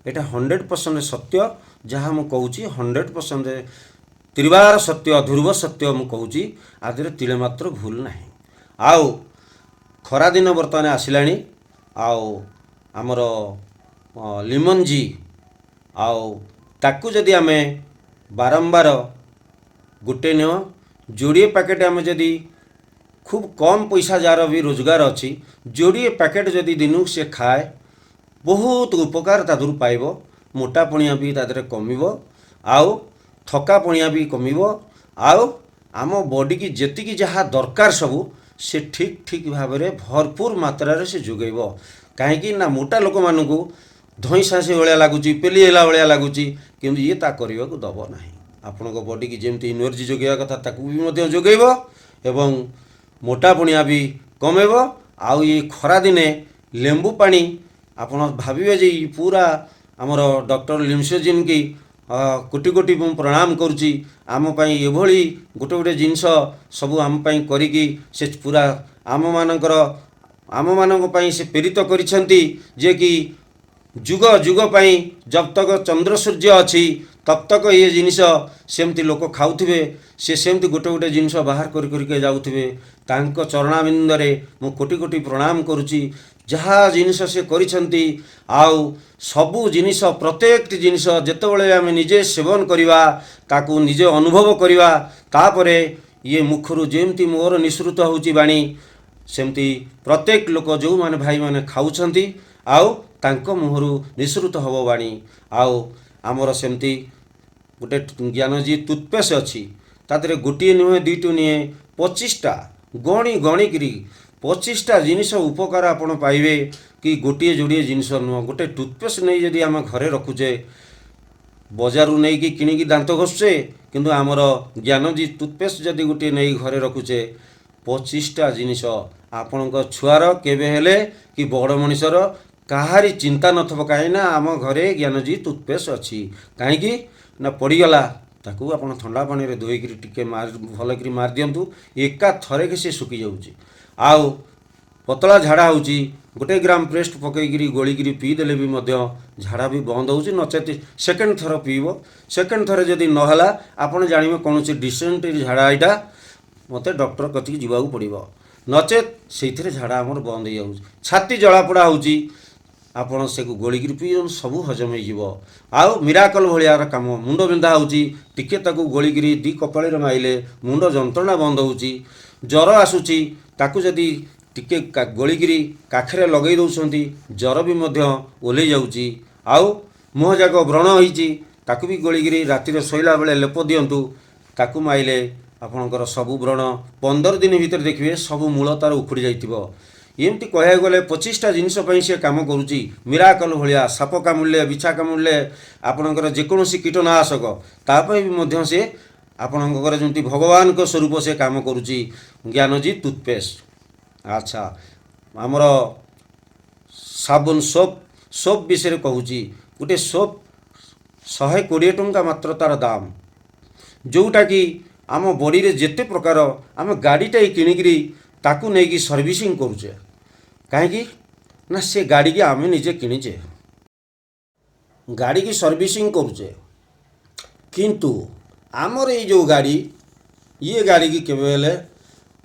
एटा 100% सत्य जहाँ मुझे कहूँ 100% त्रिवार सत्य ध्रुव सत्य मुझे कहूँ आदि तिले मात्र भूल ना आउ खरा दिन बर्तमान आसिलानी आउ आमर लिमन जी आउ ताकू जदि आमे बारंबार गोटे नियो जोड़े पैकेट आम जदि खूब कम पैसा जार भी रोजगार अच्छी जोड़े पैकेट जदि दिन से खाए बहुत उपकार तादर पाइब मोटापणिया भी तादरे कमिब आउ थकापणिया भी कमिब आउ आम बॉडी की जेतिकी जहाँ दरकार सबू से ठीक ठीक भाव में भरपूर मात्रा से जोगेब कहीं ना मोटा लोक मानू धई सांसी भाया लगुच पेली है भाया लगुच कि ये ता करने को दब ना आपण बॉडी की जमी इनर्जी जोगेवा कथा ताकू भी जोगेब एवं मोटापणिया भी कमेब आउ ये खरा दिने लेंबू पानी आपण भाविबे जे पूरा आमर डॉक्टर लिम्सोजिन की कोटि कोटि प्रणाम करुच्ची आम पाई एभली गोटे गोटे जिनस सबू आम पाई करिकी से पूरा आम मानक पाई से प्रेरित करिसेंती जे कि जुग जुग पाई जब तक चंद्र सूर्य अच्छी तब तक ये जिनिस सेमती लोक खाऊे से सेमती गोटे गोटे जिनस बाहर करके जाऊे तांको चरणाबिंदरे मु कोटि कोटि प्रणाम करुच्ची जहाँ जिनिस से करिसेंती आउ सबू जिनिस प्रत्येक जिनिस जेतेबेले आमे निजे सेवन करिवा ताकू निजे अनुभव करिवा तापरे ये मुखरु जेमती मोर निसृत होउची बाणी सेमती प्रत्येक लोक जो माने भाई माने खाउछंती आउ तांको मुहरु निसृत हबो बाणी आउ आमर सेमती गोटे ज्ञानजी टूथपेस्ट अच्छी तादरे गोटे नुहे दुईटी नुहे 25टा गणी गणिकी 25टा जिनिस उपकार आपण पाइबे कि गोटे जोड़े जिनिस नुह गोटे टूथपेस्ट नहीं जदि आम घरे रखुचे बजारू नहीं कि किणिकी दांत घषुचे किंतु आमर ज्ञानजी टूथपेस्ट जदि गोटे नहीं घरे रखुचे 25टा जिनिस ଆପଣଙ୍କ ଛୁଆର କେବେ ହେଲେ କି ବଡ଼ ମଣିଷର କାହାରି ଚିନ୍ତା ନଥିବ, କାହିଁକି ନା ଆମ ଘରେ ଜ୍ଞାନଜୀ ଟୁଥପେଷ୍ଟ ଅଛି। କାହିଁକି ନା ପଡ଼ିଗଲା ତାକୁ ଆପଣ ଥଣ୍ଡା ପାଣିରେ ଧୋଇକିରି ଟିକେ ଭଲକିରି ମାରି ଦିଅନ୍ତୁ, ଏକା ଥରେକେ ସେ ଶୁଖିଯାଉଛି। ଆଉ ପତଳା ଝାଡ଼ା ହେଉଛି, 1 ଗ୍ରାମ ପେଷ୍ଟ ପକାଇକିରି ଗୋଳିକିରି ପିଇଦେଲେ ବି ମଧ୍ୟ ଝାଡ଼ା ବି ବନ୍ଦ ହେଉଛି। ନଚେତ ସେକେଣ୍ଡ ଥର ପିଇବ, ସେକେଣ୍ଡ ଥର ଯଦି ନହେଲା ଆପଣ ଜାଣିବେ କୌଣସି ଡିସେଣ୍ଟରି ଝାଡ଼ା ଏଇଟା, ମୋତେ ଡକ୍ଟର କତିକି ଯିବାକୁ ପଡ଼ିବ। ନଚେତ ସେଇଥିରେ ଝାଡ଼ା ଆମର ବନ୍ଦ ହେଇଯାଉଛି। ଛାତି ଜଳାପୋଡ଼ା ହେଉଛି, ଆପଣ ସେକୁ ଗୋଳିକିରି ପିଇଦିଅନ୍ତୁ, ସବୁ ହଜମ ହେଇଯିବ। ଆଉ ମିରାକଲ ଭଳିଆର କାମ। ମୁଣ୍ଡ ବିନ୍ଧା ହେଉଛି, ଟିକେ ତାକୁ ଗୋଳିକିରି 2 କପାଳରେ ମାଇଲେ ମୁଣ୍ଡ ଯନ୍ତ୍ରଣା ବନ୍ଦ ହେଉଛି। ଜ୍ୱର ଆସୁଛି, ତାକୁ ଯଦି ଟିକେ ଗୋଳିକିରି କାଖରେ ଲଗେଇ ଦେଉଛନ୍ତି, ଜ୍ୱର ବି ମଧ୍ୟ ଓହ୍ଲେଇ ଯାଉଛି। ଆଉ ମୁହଁ ଯାକ ବ୍ରଣ ହେଇଛି, ତାକୁ ବି ଗୋଳିକିରି ରାତିରେ ଶୋଇଲା ବେଳେ ଲେପ ଦିଅନ୍ତୁ, ତାକୁ ମାଇଲେ ଆପଣଙ୍କର ସବୁ ବ୍ରଣ 15 ଦିନ ଭିତରେ ଦେଖିବେ ସବୁ ମୂଳ ତାର ଉଖୁଡ଼ି ଯାଇଥିବ। ଏମିତି କହିବାକୁ ଗଲେ 25ଟା ଜିନିଷ ପାଇଁ ସେ କାମ କରୁଛି। ମିରାକଲ ଭଳିଆ ସାପ କାମୁଡ଼ିଲେ, ବିଛା କାମୁଡ଼ିଲେ, ଆପଣଙ୍କର ଯେକୌଣସି କୀଟନାଶକ ତା ପାଇଁ ବି ମଧ୍ୟ ସେ ଆପଣଙ୍କର ଯେମିତି ଭଗବାନଙ୍କ ସ୍ୱରୂପ ସେ କାମ କରୁଛି ଜ୍ଞାନଜୀ ଟୁଥପେଷ୍ଟ। ଆଚ୍ଛା, ଆମର ସାବୁନ ସୋପ୍ ବିଷୟରେ କହୁଛି। ଗୋଟେ ସୋପ୍ 120 ଟଙ୍କା ମାତ୍ର ତା'ର ଦାମ, ଯେଉଁଟାକି ଆମ ବଡ଼ିରେ ଯେତେ ପ୍ରକାର ଆମେ ଗାଡ଼ିଟାଏ କିଣିକିରି ତାକୁ ନେଇକି ସର୍ଭିସିଂ କରୁଛେ। କାହିଁକି ନା ସେ ଗାଡ଼ିକି ଆମେ ନିଜେ କିଣିଛେ, ଗାଡ଼ିକି ସର୍ଭିସିଂ କରୁଛେ। କିନ୍ତୁ ଆମର ଏଇ ଯେଉଁ ଗାଡ଼ି, ଇଏ ଗାଡ଼ିକି କେବେ ହେଲେ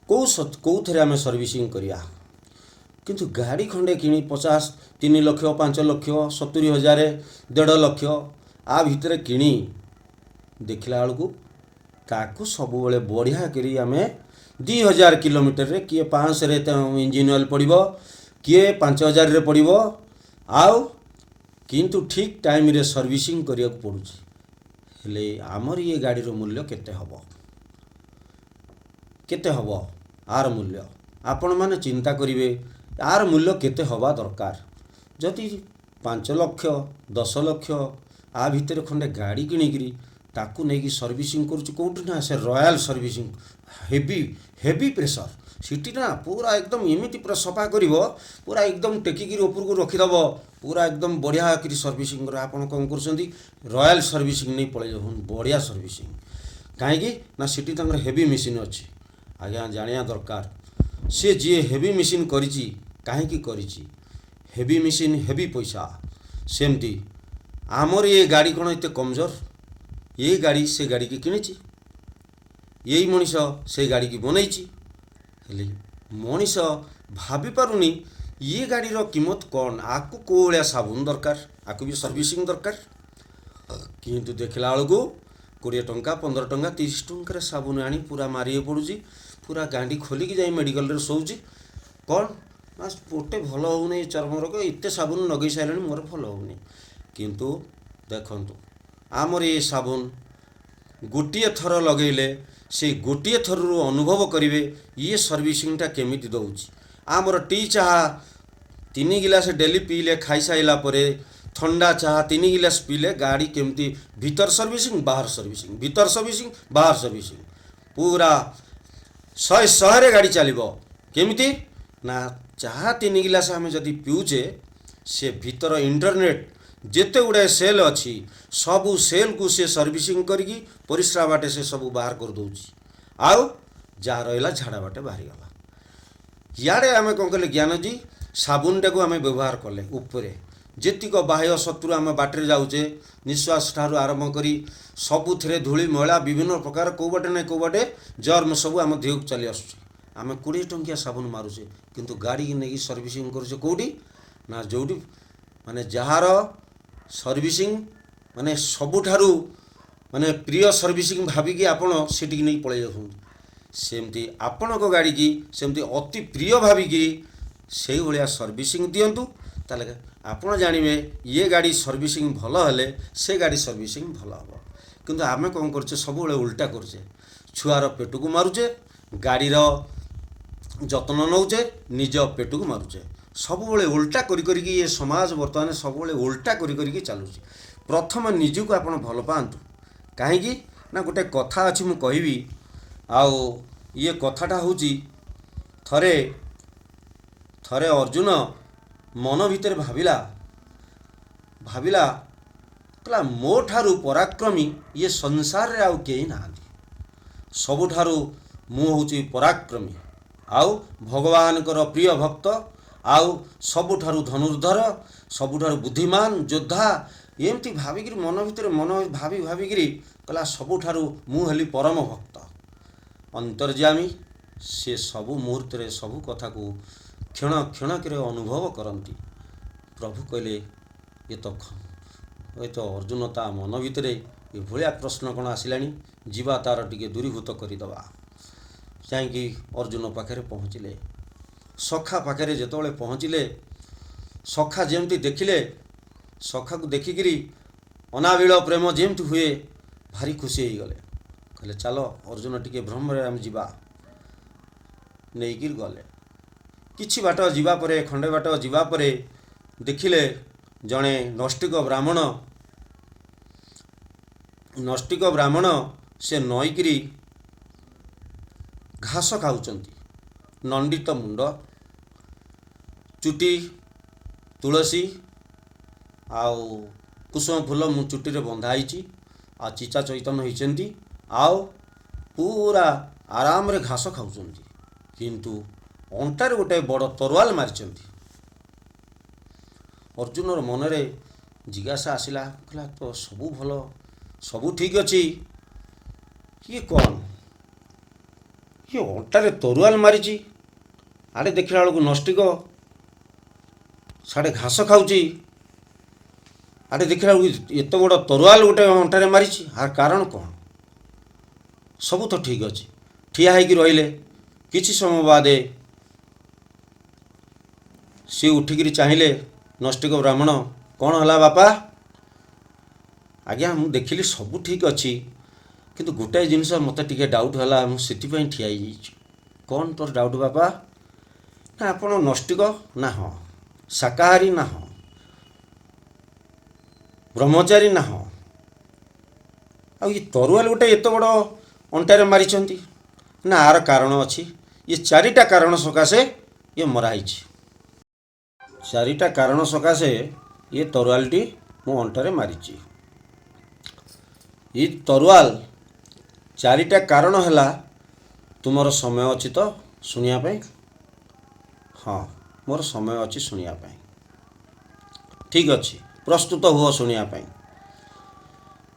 କେଉଁଥିରେ ଆମେ ସର୍ଭିସିଂ କରିବା? କିନ୍ତୁ ଗାଡ଼ି ଖଣ୍ଡେ କିଣି 3 ଲକ୍ଷ, 5 ଲକ୍ଷ, 70,000, 1.5 ଲକ୍ଷ ଆ ଭିତରେ କିଣି ଦେଖିଲା ବେଳକୁ ତାକୁ ସବୁବେଳେ ବଢ଼ିଆ କରି ଆମେ 2,000 କିଲୋମିଟରରେ, କିଏ 500ରେ ଇଞ୍ଜିନ୍ ଅଏଲ୍ ପଡ଼ିବ, କିଏ 5,000ରେ ପଡ଼ିବ। ଆଉ କିନ୍ତୁ ଠିକ୍ ଟାଇମ୍ରେ ସର୍ଭିସିଂ କରିବାକୁ ପଡ଼ୁଛି। ହେଲେ ଆମର ଇଏ ଗାଡ଼ିର ମୂଲ୍ୟ କେତେ ହେବ? କେତେ ହେବ ଆର ମୂଲ୍ୟ? ଆପଣମାନେ ଚିନ୍ତା କରିବେ, ଆର ମୂଲ୍ୟ କେତେ ହେବା ଦରକାର? ଯଦି 5 ଲକ୍ଷ, 10 ଲକ୍ଷ ଆ ଭିତରେ ଖଣ୍ଡେ ଗାଡ଼ି କିଣିକିରି ତାକୁ ନେଇକି ସର୍ଭିସିଂ କରୁଛି, କେଉଁଠି ନା ସେ ରୟାଲ ସର୍ଭିସିଂ, ହେଭି ପ୍ରେସର, ସେଠି ନା ପୁରା ଏକଦମ ଏମିତି ପୁରା ସଫା କରିବ, ପୁରା ଏକଦମ ଟେକିକିରି ଉପରକୁ ରଖିଦେବ, ପୁରା ଏକଦମ ବଢ଼ିଆ କରି ସର୍ଭିସିଂ କରିବ। ଆପଣ କ'ଣ କରୁଛନ୍ତି? ରୟାଲ ସର୍ଭିସିଂ ନେଇ ପଳେଇ ଯାଉଛନ୍ତି, ବଢ଼ିଆ ସର୍ଭିସିଂ। କାହିଁକି ନା ସେଠି ତାଙ୍କର ହେଭି ମେସିନ୍ ଅଛି। ଆଜ୍ଞା ଜାଣିବା ଦରକାର, ସେ ଯିଏ ହେଭି ମେସିନ୍ କରିଛି କାହିଁକି କରିଛି? ହେଭି ମେସିନ୍ ହେଭି ପଇସା। ସେମିତି ଆମର ଏ ଗାଡ଼ି କ'ଣ ଏତେ କମଜୋର? ଏ ଗାଡ଼ି ସେ ଗାଡ଼ିକି କିଣିଛି, ଏଇ ମଣିଷ ସେ ଗାଡ଼ିକି ବନେଇଛି। ହେଲେ ମଣିଷ ଭାବିପାରୁନି ଇଏ ଗାଡ଼ିର କିମତ କ'ଣ, ଆକୁ କେଉଁ ଭଳିଆ ସାବୁନ ଦରକାର, ଆକୁ ବି ସର୍ଭିସିଂ ଦରକାର। କିନ୍ତୁ ଦେଖିଲା ବେଳକୁ 20 ଟଙ୍କା, 15 ଟଙ୍କା, 30 ଟଙ୍କାରେ ସାବୁନ ଆଣି ପୁରା ମାରିବାକୁ ପଡ଼ୁଛି, ପୁରା ଗାଣ୍ଡି ଖୋଲିକି ଯାଇ ମେଡ଼ିକାଲରେ ଶୋଉଛି। କ'ଣ ନା ଗୋଟେ ଭଲ ହେଉନି ଚର୍ମ ରୋଗ, ଏତେ ସାବୁନ ଲଗେଇ ସାରିଲାଣି ମୋର ଭଲ ହେଉନି। କିନ୍ତୁ ଦେଖନ୍ତୁ ଆମର ଏ ସାବୁନ ଗୋଟିଏ ଥର ଲଗେଇଲେ ସେଇ ଗୋଟିଏ ଥରରୁ ଅନୁଭବ କରିବେ ଇଏ ସର୍ଭିସିଂଟା କେମିତି ଦେଉଛି। ଆମର ଟି ଚାହା 3 ଗିଲାସ ଡେଲି ପିଇଲେ, ଖାଇସାରିଲା ପରେ ଥଣ୍ଡା ଚାହା 3 ଗିଲାସ ପିଇଲେ ଗାଡ଼ି କେମିତି ଭିତର ସର୍ଭିସିଂ, ବାହାର ସର୍ଭିସିଂ, ଭିତର ସର୍ଭିସିଂ, ବାହାର ସର୍ଭିସିଂ, ପୁରା 100ରେ ଗାଡ଼ି ଚାଲିବ। କେମିତି ନା ଚାହା 3 ଗିଲାସ ଆମେ ଯଦି ପିଉଛେ, ସେ ଭିତର ଇଣ୍ଟରନେଟ୍ ଯେତେ ଗୁଡ଼ାଏ ସେଲ୍ ଅଛି ସବୁ ସେଲ୍କୁ ସେ ସର୍ଭିସିଂ କରିକି ପରିସ୍ରା ବାଟେ ସେ ସବୁ ବାହାର କରିଦେଉଛି। ଆଉ ଯାହା ରହିଲା ଝାଡ଼ା ବାଟେ ବାହାରିଗଲା। ଇଆଡ଼େ ଆମେ କ'ଣ କଲେ ଜ୍ଞାନଜୀ ସାବୁନଟାକୁ ଆମେ ବ୍ୟବହାର କଲେ, ଉପରେ ଯେତିକ ବାହ୍ୟ ଶତ୍ରୁ ଆମେ ବାଟରେ ଯାଉଛେ, ନିଶ୍ୱାସ ଠାରୁ ଆରମ୍ଭ କରି ସବୁଥିରେ ଧୂଳି ମଇଳା ବିଭିନ୍ନ ପ୍ରକାର କେଉଁ ବାଟେ ନା କେଉଁ ବାଟେ ଜର୍ମ ସବୁ ଆମ ଦେହକୁ ଚାଲି ଆସୁଛି। ଆମେ 20 ଟଙ୍କିଆ ସାବୁନ ମାରୁଛେ, କିନ୍ତୁ ଗାଡ଼ିକି ନେଇକି ସର୍ଭିସିଂ କରୁଛେ କେଉଁଠି ନା ଯେଉଁଠି ମାନେ ଯାହାର ସର୍ଭିସିଂ ମାନେ ସବୁଠାରୁ ମାନେ ପ୍ରିୟ ସର୍ଭିସିଂ ଭାବିକି ଆପଣ ସେଠିକି ନେଇ ପଳେଇ ଯାଉଛନ୍ତି। ସେମିତି ଆପଣଙ୍କ ଗାଡ଼ିକି ସେମିତି ଅତି ପ୍ରିୟ ଭାବିକି ସେଇଭଳିଆ ସର୍ଭିସିଂ ଦିଅନ୍ତୁ, ତାହେଲେ ଆପଣ ଜାଣିବେ ଇଏ ଗାଡ଼ି ସର୍ଭିସିଂ ଭଲ ହେଲେ ସେ ଗାଡ଼ି ସର୍ଭିସିଂ ଭଲ ହେବ। କିନ୍ତୁ ଆମେ କ'ଣ କରୁଛେ? ସବୁବେଳେ ଉଲ୍ଟା କରୁଛେ। ଛୁଆର ପେଟକୁ ମାରୁଛେ, ଗାଡ଼ିର ଯତ୍ନ ନେଉଛେ, ନିଜ ପେଟକୁ ମାରୁଛେ। ସବୁବେଳେ ଉଲ୍ଟା କରିକି ଏ ସମାଜ ବର୍ତ୍ତମାନ ସବୁବେଳେ ଉଲ୍ଟା କରିକି ଚାଲୁଛି। ପ୍ରଥମେ ନିଜକୁ ଆପଣ ଭଲ ପାଆନ୍ତୁ। କାହିଁକି ନା ଗୋଟେ କଥା ଅଛି ମୁଁ କହିବି, ଆଉ ଇଏ କଥାଟା ହେଉଛି ଥରେ ଥରେ ଅର୍ଜୁନ ମନ ଭିତରେ ଭାବିଲା କହିଲା ମୋ ଠାରୁ ପରାକ୍ରମୀ ଇଏ ସଂସାରରେ ଆଉ କେହି ନାହାନ୍ତି। ସବୁଠାରୁ ମୁଁ ହେଉଛି ପରାକ୍ରମୀ, ଆଉ ଭଗବାନଙ୍କର ପ୍ରିୟ ଭକ୍ତ, ଆଉ ସବୁଠାରୁ ଧନୁର୍ଦ୍ଧର, ସବୁଠାରୁ ବୁଦ୍ଧିମାନ ଯୋଦ୍ଧା। ଏମିତି ଭାବିକିରି ମନ ଭିତରେ ଭାବିକିରି କହିଲା ସବୁଠାରୁ ମୁଁ ହେଲି ପରମ ଭକ୍ତ। ଅନ୍ତର୍ଯ୍ୟାମୀ ସେ ସବୁ ମୁହୂର୍ତ୍ତରେ ସବୁ କଥାକୁ କ୍ଷଣ କ୍ଷଣକରେ ଅନୁଭବ କରନ୍ତି। ପ୍ରଭୁ କହିଲେ ଏ ତ ଅର୍ଜୁନ ତା ମନ ଭିତରେ ଏଭଳିଆ ପ୍ରଶ୍ନ କ'ଣ ଆସିଲାଣି, ଯିବା ତାର ଟିକେ ଦୂରୀଭୂତ କରିଦେବା। ଯାଇକି ଅର୍ଜୁନ ପାଖରେ ପହଞ୍ଚିଲେ। ସଖା ପାଖରେ ଯେତେବେଳେ ପହଞ୍ଚିଲେ, ସଖା ଯେମିତି ଦେଖିଲେ, ସଖାକୁ ଦେଖିକିରି ଅନାବିଳ ପ୍ରେମ ଯେମିତି ହୁଏ ଭାରି ଖୁସି ହେଇଗଲେ। କହିଲେ ଚାଲ ଅର୍ଜୁନ ଟିକେ ଭ୍ରମରେ ଆମେ ଯିବା। ନେଇକିରି ଗଲେ। କିଛି ବାଟ ଯିବା ପରେ, ଖଣ୍ଡେ ବାଟ ଯିବା ପରେ ଦେଖିଲେ ଜଣେ ନଷ୍ଟିକ ବ୍ରାହ୍ମଣ ସେ ନଈକିରି ଘାସ ଖାଉଛନ୍ତି। ନଣ୍ଡିତ ମୁଣ୍ଡ, ଚୁଟି ତୁଳସୀ ଆଉ କୁସୁମ ଫୁଲ ଚୁଟିରେ ବନ୍ଧା ହେଇଛି, ଆଉ ଚିଚା ଚୈତନ ହେଇଛନ୍ତି, ଆଉ ପୁରା ଆରାମରେ ଘାସ ଖାଉଛନ୍ତି। କିନ୍ତୁ ଅଣ୍ଟାରେ ଗୋଟେ ବଡ଼ ତରୱାଲ ମାରିଛନ୍ତି। ଅର୍ଜୁନର ମନରେ ଜିଜ୍ଞାସା ଆସିଲା, କହିଲା ତ ସବୁ ଭଲ, ସବୁ ଠିକ୍ ଅଛି, ଇଏ କ'ଣ? ଇଏ ଅଣ୍ଟାରେ ତରୱାଲ ମାରିଛି, ଆଡ଼େ ଦେଖିଲା ବେଳକୁ ନଷ୍ଟିକ, ସାଡ଼େ ଘାସ ଖାଉଛି, ଆଡ଼େ ଦେଖିଲା ବେଳକୁ ଏତେ ବଡ଼ ତରୱାଲ ଗୋଟେ ଅଣ୍ଟାରେ ମାରିଛି। ଆର କାରଣ କ'ଣ? ସବୁ ତ ଠିକ୍ ଅଛି। ଠିଆ ହେଇକି ରହିଲେ। କିଛି ସମୟ ବାଦେ ସିଏ ଉଠିକିରି ଚାହିଁଲେ। ନଷ୍ଟିକ ବ୍ରାହ୍ମଣ, କ'ଣ ହେଲା ବାପା? ଆଜ୍ଞା ମୁଁ ଦେଖିଲି ସବୁ ଠିକ୍ ଅଛି, କିନ୍ତୁ ଗୋଟାଏ ଜିନିଷ ମୋତେ ଟିକେ ଡାଉଟ୍ ହେଲା, ମୁଁ ସେଥିପାଇଁ ଠିଆ ହେଇଯାଇଛି। କ'ଣ ତୋର ଡାଉଟ୍ ବାପା? ନା ଆପଣ ନଷ୍ଟିକ ନା ହଁ, ଶାକାହାରୀ ନା ହଁ, ବ୍ରହ୍ମଚାରୀ ନା ହଁ, ଆଉ ଏ ତରୁଆଲ ଗୋଟେ ଏତେ ବଡ଼ ଅଣ୍ଟାରେ ମାରିଛନ୍ତି ନା? ଆର କାରଣ ଅଛି। ଇଏ ଚାରିଟା କାରଣ ସକାଶେ ଇଏ ମରା ହେଇଛି। ଚାରିଟା କାରଣ ସକାଶେ ଇଏ ତରୁଆଲଟି ମୋ ଅଣ୍ଟାରେ ମାରିଛି। ଏ ତରୁଆଲ ଚାରିଟା କାରଣ ହେଲା। ତୁମର ସମୟ ଅଛି ତ ଶୁଣିବା ପାଇଁ? ହଁ, ମୋର ସମୟ ଅଛି ଶୁଣିବା ପାଇଁ। ଠିକ୍ ଅଛି, ପ୍ରସ୍ତୁତ ହୁଅ ଶୁଣିବା ପାଇଁ।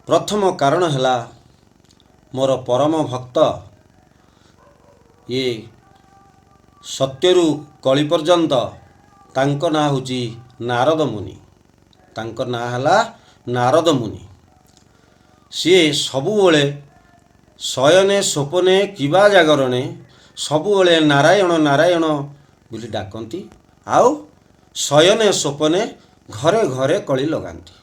ପ୍ରଥମ କାରଣ ହେଲା ମୋର ପରମ ଭକ୍ତ, ଇଏ ସତ୍ୟରୁ କଳି ପର୍ଯ୍ୟନ୍ତ, ତାଙ୍କ ନାଁ ହେଉଛି ନାରଦ ମୁନି। ତାଙ୍କ ନାଁ ହେଲା ନାରଦ ମୁନି। ସିଏ ସବୁବେଳେ ଶୟନେ ସ୍ୱପନେ କିବା ଜାଗରଣେ ସବୁବେଳେ ନାରାୟଣ ନାରାୟଣ ବୋଲି ଡାକନ୍ତି, ଆଉ ଶୟନେ ସ୍ୱପନେ ଘରେ ଘରେ କଳି ଲଗାନ୍ତି।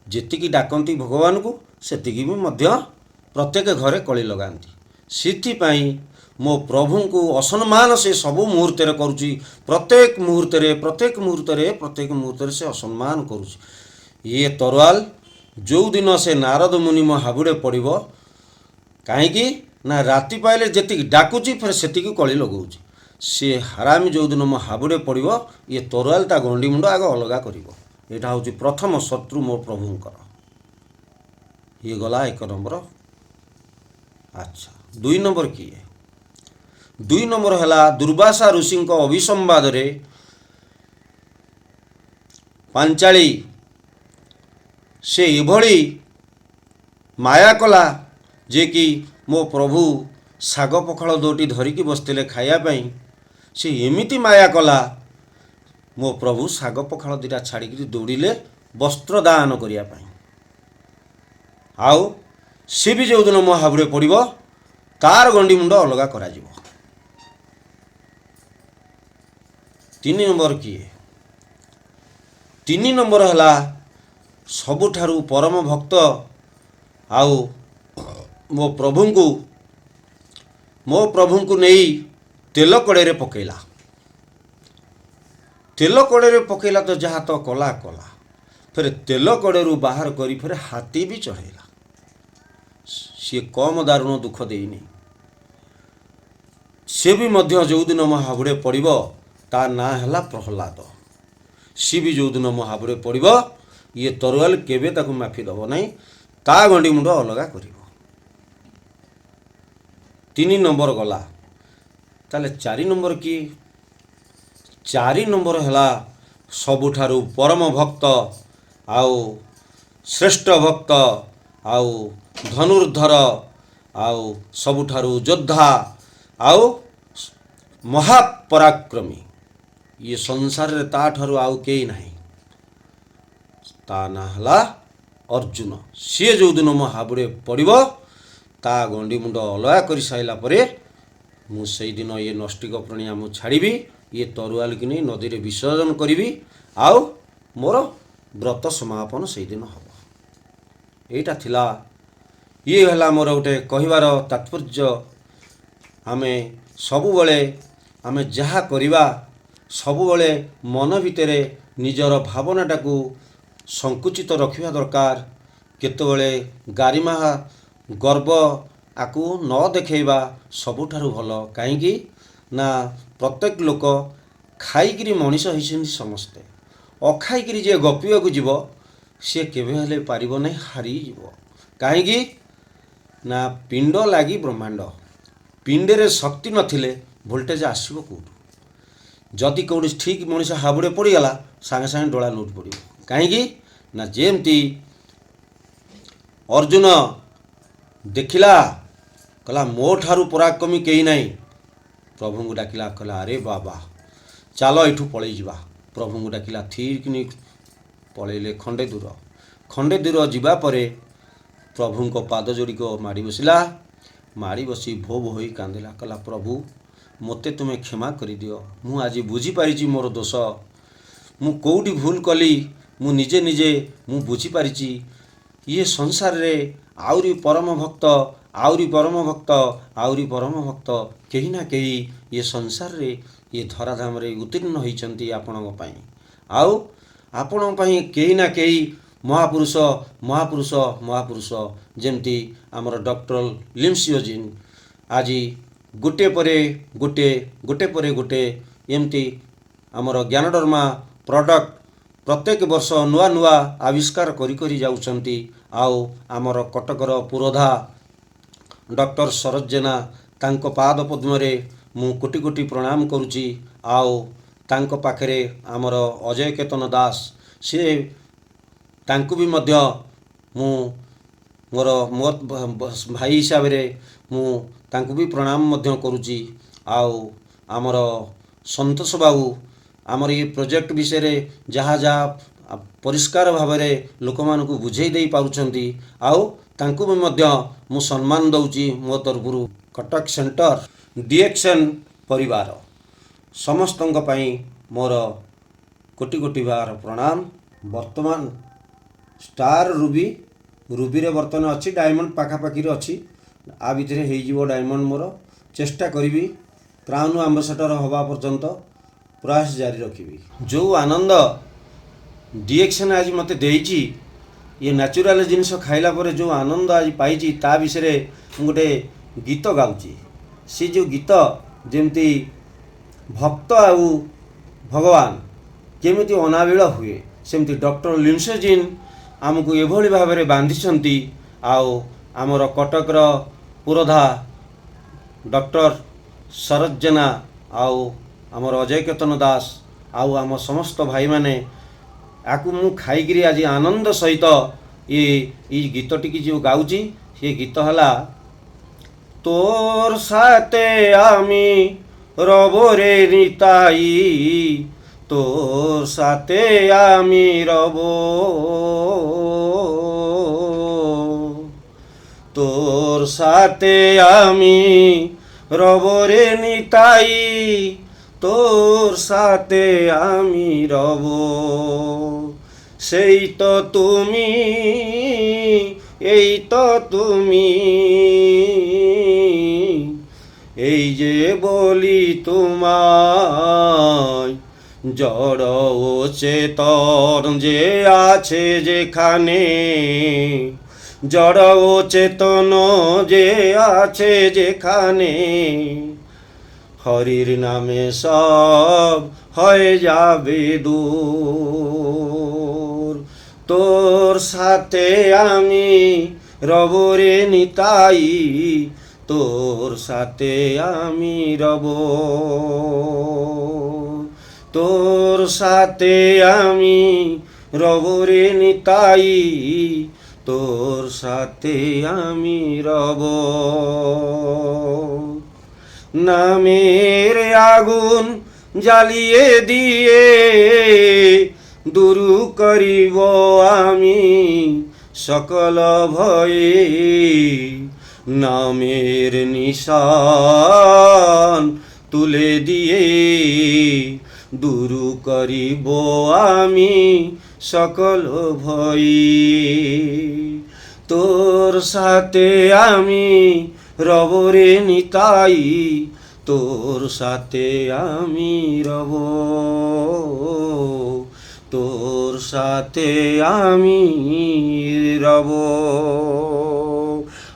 ଯେତିକି ଡାକନ୍ତି ଭଗବାନଙ୍କୁ ସେତିକି ବି ମଧ୍ୟ ପ୍ରତ୍ୟେକ ଘରେ କଳି ଲଗାନ୍ତି। ସେଥିପାଇଁ ମୋ ପ୍ରଭୁଙ୍କୁ ଅସମ୍ମାନ ସେ ସବୁ ମୁହୂର୍ତ୍ତରେ କରୁଛି। ପ୍ରତ୍ୟେକ ମୁହୂର୍ତ୍ତରେ ସେ ଅସମ୍ମାନ କରୁଛି। ଇଏ ତରୱାଲ ଯେଉଁଦିନ ସେ ନାରଦ ମୁନି ମୋ ହାବୁଡ଼େ ପଡ଼ିବ, କାହିଁକି ନା ରାତି ପାଇଲେ ଯେତିକି ଡାକୁଛି ଫେରେ ସେତିକି କଳି ଲଗାଉଛି। ସିଏ ହାରାମି ଯେଉଁଦିନ ମୋ ହାବୁଡ଼େ ପଡ଼ିବ, ଇଏ ତରୱାଲ ତା ଗଣ୍ଡି ମୁଣ୍ଡ ଆଗ ଅଲଗା କରିବ। ଏଇଟା ହେଉଛି ପ୍ରଥମ ଶତ୍ରୁ ମୋ ପ୍ରଭୁଙ୍କର। ଇଏ ଗଲା 1 ନମ୍ବର। ଆଚ୍ଛା, 2 ନମ୍ବର କିଏ? 2 ନମ୍ବର ହେଲା ଦୁର୍ବାସା ଋଷିଙ୍କ ଅଭିସମ୍ବାଦରେ ପାଞ୍ଚାଳି ସେ ଏଭଳି ମାୟା କଲା ଯେ କି ମୋ ପ୍ରଭୁ ଶାଗ ପଖାଳ ଦୁଇଟି ଧରିକି ବସିଥିଲେ ଖାଇବା ପାଇଁ। ସେ ଏମିତି ମାୟା କଲା, ମୋ ପ୍ରଭୁ ଶାଗ ପଖାଳ ଦୁଇଟା ଛାଡ଼ିକିରି ଦୌଡ଼ିଲେ ବସ୍ତ୍ର ଦାନ କରିବା ପାଇଁ। ଆଉ ସେ ବି ଯେଉଁଦିନ ମୋ ହାବୁଡ଼େ ପଡ଼ିବ, ତାର ଗଣ୍ଡି ମୁଣ୍ଡ ଅଲଗା କରାଯିବ। 3 ନମ୍ବର କିଏ? 3 ନମ୍ବର ହେଲା ସବୁଠାରୁ ପରମ ଭକ୍ତ, ଆଉ ମୋ ପ୍ରଭୁଙ୍କୁ ନେଇ ତେଲ କଡ଼େଇରେ ପକାଇଲା। ତେଲ କଡ଼େଇରେ ପକାଇଲା ତ ଯାହା ତ କଲା, ଫେରେ ତେଲ କଡ଼େଇରୁ ବାହାର କରି ଫେରେ ହାତୀ ବି ଚଢ଼େଇଲା। ସିଏ କମ୍ ଦାରୁଣ ଦୁଃଖ ଦେଇନି। ସେ ବି ମଧ୍ୟ ଯେଉଁଦିନ ମୋ ହାବୁଡ଼େ ପଡ଼ିବ, ତା ନାଁ ହେଲା ପ୍ରହ୍ଲାଦ। ସି ବି ଯେଉଁଦିନ ମୋ ହାବୁଡ଼େ ପଡ଼ିବ ଇଏ ତରୁଆଲ କେବେ ତାକୁ ମାଫି ଦେବ ନାହିଁ, ତା ଗଣ୍ଡି ମୁଣ୍ଡ ଅଲଗା କରିବ। 3 ନମ୍ବର ଗଲା। ତାହେଲେ 4 ନମ୍ବର କିଏ? 4 ନମ୍ବର ହେଲା ସବୁଠାରୁ ପରମ ଭକ୍ତ ଆଉ ଶ୍ରେଷ୍ଠ ଭକ୍ତ ଆଉ ଧନୁର୍ଦ୍ଧର ଆଉ ସବୁଠାରୁ ଯୋଦ୍ଧା ଆଉ ମହାପରାକ୍ରମୀ। ଇଏ ସଂସାରରେ ତାଠାରୁ ଆଉ କେହି ନାହିଁ। ତା ନାଁ ହେଲା ଅର୍ଜୁନ। ସିଏ ଯେଉଁଦିନ ମୋ ହାବୁଡ଼େ ପଡ଼ିବ ତା ଗଣ୍ଡି ମୁଣ୍ଡ ଅଲଗା କରିସାରିଲା ପରେ ମୁଁ ସେଇଦିନ ଇଏ ନଷ୍ଟିକ ପ୍ରଣିଆ ମୁଁ ଛାଡ଼ିବି, ଇଏ ତରୁଆଲକି ନେଇ ନଦୀରେ ବିସର୍ଜନ କରିବି ଆଉ ମୋର ବ୍ରତ ସମାପନ ସେଇଦିନ ହେବ। ଏଇଟା ଥିଲା, ଇଏ ହେଲା ମୋର ଗୋଟେ କହିବାର ତାତ୍ପର୍ଯ୍ୟ। ଆମେ ସବୁବେଳେ ଆମେ ଯାହା କରିବା ସବୁବେଳେ ମନ ଭିତରେ ନିଜର ଭାବନାଟାକୁ ସଙ୍କୁଚିତ ରଖିବା ଦରକାର। କେତେବେଳେ ଗାରିମା ଗର୍ବ ଆକୁ ନ ଦେଖେଇବା ସବୁଠାରୁ ଭଲ। କାହିଁକି ନା ପ୍ରତ୍ୟେକ ଲୋକ ଖାଇକିରି ମଣିଷ ହେଇଛନ୍ତି ସମସ୍ତେ। ଅଖାଇକିରି ଯିଏ ଗପିବାକୁ ଯିବ ସିଏ କେବେ ହେଲେ ପାରିବ ନାହିଁ, ହାରିଯିବ। କାହିଁକି ନା ପିଣ୍ଡ ଲାଗି ବ୍ରହ୍ମାଣ୍ଡ। ପିଣ୍ଡରେ ଶକ୍ତି ନଥିଲେ ଭୋଲ୍ଟେଜ୍ ଆସିବ କେଉଁଠୁ? ଯଦି କେଉଁଠି ଠିକ୍ ମଣିଷ ହାବୁଡ଼େ ପଡ଼ିଗଲା ସାଙ୍ଗେ ସାଙ୍ଗେ ଡୋଳା ଲୁଟ୍ ପଡ଼ିବ। କାହିଁକି ନା ଯେମିତି ଅର୍ଜୁନ ଦେଖିଲା କହିଲା ମୋ ଠାରୁ ପରାକ୍ରମୀ କେହି ନାହିଁ, ପ୍ରଭୁଙ୍କୁ ଡାକିଲା କହିଲା ଆରେ ବାବା ଚାଲ ଏଠୁ ପଳେଇଯିବା। ପ୍ରଭୁଙ୍କୁ ଡାକିଲା, ଥିରକିନି ପଳେଇଲେ ଖଣ୍ଡେ ଦୂର ଯିବା ପରେ ପ୍ରଭୁଙ୍କ ପାଦ ଯୋଡ଼ିକ ମାଡ଼ି ବସିଲା। ମାଡ଼ି ବସି ଭୋ ଭୋ ହୋଇ କାନ୍ଦିଲା, କହିଲା ପ୍ରଭୁ ମୋତେ ତୁମେ କ୍ଷମା କରିଦିଅ। ମୁଁ ଆଜି ବୁଝିପାରିଛି ମୋର ଦୋଷ, ମୁଁ କେଉଁଠି ଭୁଲ କଲି ମୁଁ ନିଜେ ମୁଁ ବୁଝିପାରିଛି। ଇଏ ସଂସାରରେ ଆହୁରି ପରମ ଭକ୍ତ କେହି ନା କେହି ଇଏ ସଂସାରରେ ଇଏ ଧରାଧାମରେ ଉତ୍ତୀର୍ଣ୍ଣ ହୋଇଛନ୍ତି ଆପଣଙ୍କ ପାଇଁ। ଆଉ ଆପଣଙ୍କ ପାଇଁ କେହି ନା କେହି ମହାପୁରୁଷ ଯେମିତି ଆମର ଡକ୍ଟର ଲିମ୍ସିଓଜିନ୍ ଆଜି ଗୋଟେ ପରେ ଗୋଟେ ଏମିତି ଆମର ଜ୍ଞାନଡର୍ମା ପ୍ରଡ଼କ୍ଟ ପ୍ରତ୍ୟେକ ବର୍ଷ ନୂଆ ଆବିଷ୍କାର କରି ଯାଉଛନ୍ତି। ଆଉ ଆମର କଟକର ପୁରୋଧା ଡକ୍ଟର ଶରତ ଜେନା, ତାଙ୍କ ପାଦ ପଦ୍ମରେ ମୁଁ କୋଟି ପ୍ରଣାମ କରୁଛି। ଆଉ ତାଙ୍କ ପାଖରେ ଆମର ଅଜୟ କେତନ ଦାସ, ସିଏ ତାଙ୍କୁ ବି ମଧ୍ୟ ମୁଁ ମୋର ଭାଇ ହିସାବରେ ମୁଁ ତାଙ୍କୁ ବି ପ୍ରଣାମ ମଧ୍ୟ କରୁଛି। ଆଉ ଆମର ସନ୍ତୋଷ ବାବୁ ଆମର ଏ ପ୍ରୋଜେକ୍ଟ ବିଷୟରେ ଯାହା ପରିଷ୍କାର ଭାବରେ ଲୋକମାନଙ୍କୁ ବୁଝେଇ ଦେଇ ପାରୁଛନ୍ତି, ଆଉ ତାଙ୍କୁ ବି ମଧ୍ୟ ମୁଁ ସମ୍ମାନ ଦେଉଛି ମୋ ତରଫରୁ। କଟକ ସେଣ୍ଟର ଡିଏକ୍ସନ୍ ପରିବାର ସମସ୍ତଙ୍କ ପାଇଁ ମୋର କୋଟି ବାର ପ୍ରଣାମ। ବର୍ତ୍ତମାନ ଷ୍ଟାର ରୁବିରେ ବର୍ତ୍ତମାନ ଅଛି, ଡାଇମଣ୍ଡ ପାଖାପାଖିରେ ଅଛି। ଆ ଭିତରେ ହେଇଯିବ ଡାଇମଣ୍ଡ। ମୋର ଚେଷ୍ଟା କରିବି କ୍ରାଉନ୍ ଆମ୍ବାସଡ଼ର ହେବା ପର୍ଯ୍ୟନ୍ତ ପ୍ରୟାସ ଜାରି ରଖିବି। ଯେଉଁ ଆନନ୍ଦ ଡିଏକ୍ସନ୍ ଆଜି ମୋତେ ଦେଇଛି, ଇଏ ନ୍ୟାଚୁରାଲ ଜିନିଷ ଖାଇଲା ପରେ ଯେଉଁ ଆନନ୍ଦ ଆଜି ପାଇଛି ତା ବିଷୟରେ ମୁଁ ଗୋଟେ ଗୀତ ଗାଉଛି। ସେ ଯେଉଁ ଗୀତ ଯେମିତି ଭକ୍ତ ଆଉ ଭଗବାନ କେମିତି ଅନାବିଳ ହୁଏ, ସେମିତି ଡକ୍ଟର ଲିମ୍ସିଓଜିନ୍ ଆମକୁ ଏଭଳି ଭାବରେ ବାନ୍ଧିଛନ୍ତି। ଆଉ ଆମର କଟକର ପୁରୋଧା ଡକ୍ଟର ଶରତ ଜେନା ଆଉ ଆମର ଅଜୟ କେତନ ଦାସ ଆଉ ଆମ ସମସ୍ତ ଭାଇମାନେ ଆକୁ ମୁଁ ଖାଇକିରି ଆଜି ଆନନ୍ଦ ସହିତ ଏଇ ଗୀତଟିକି ଯେଉଁ ଗାଉଛି, ସେ ଗୀତ ହେଲା তোর সাথে আমি রব রে নিতাই, তোর সাথে আমি রব, তোর সাথে আমি রব রে নিতাই, তোর সাথে আমি রব। সেই তো তুমি, এই তো তুমি, এই যে বলি তোমায়, জড় ও চেতন যে আছে যেখানে, জড় ও চেতন যে আছে যেখানে, হরির নামে সব হয়ে যাবে দূর। তোর সাথে আমি রব রে নিতাই, তোর সাথে আমি রব, তোর সাথে আমি রব রে নিতাই, তোর সাথে আমি রব। নামের আগুন জ্বালিয়ে দিয়ে দূর করিব আমি সকল ভয়ে, নামের নিশান তুলে দিয়ে দূর করিব আমি সকল ভয়ে। তোর সাথে আমি রব রে নিতাই, তোর সাথে আমি রব, তোর সাথে আমি রব।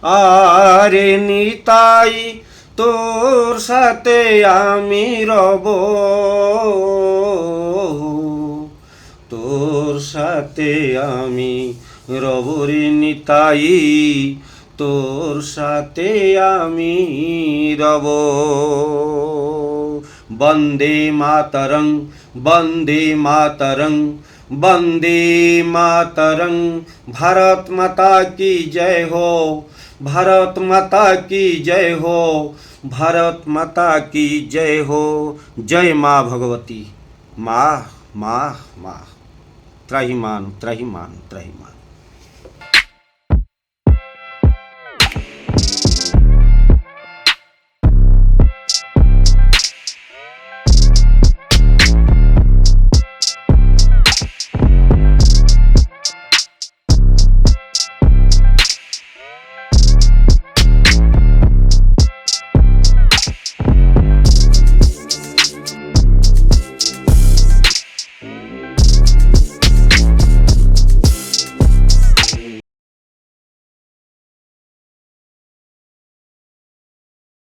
আরে নিতাই তোর সাথে আমি রব, তোর সাথে আমি রব রে নিতাই, তোর সাথে আমি রব। বন্দে মাতরং, বন্দে মাতরং, বন্দে মাতরং। भारत माता की जय हो, भारत माता की जय हो, भारत माता की जय हो। जय माँ भगवती। माँ माँ माँ, त्राहिमाम त्राहिमाम त्राहिमाम।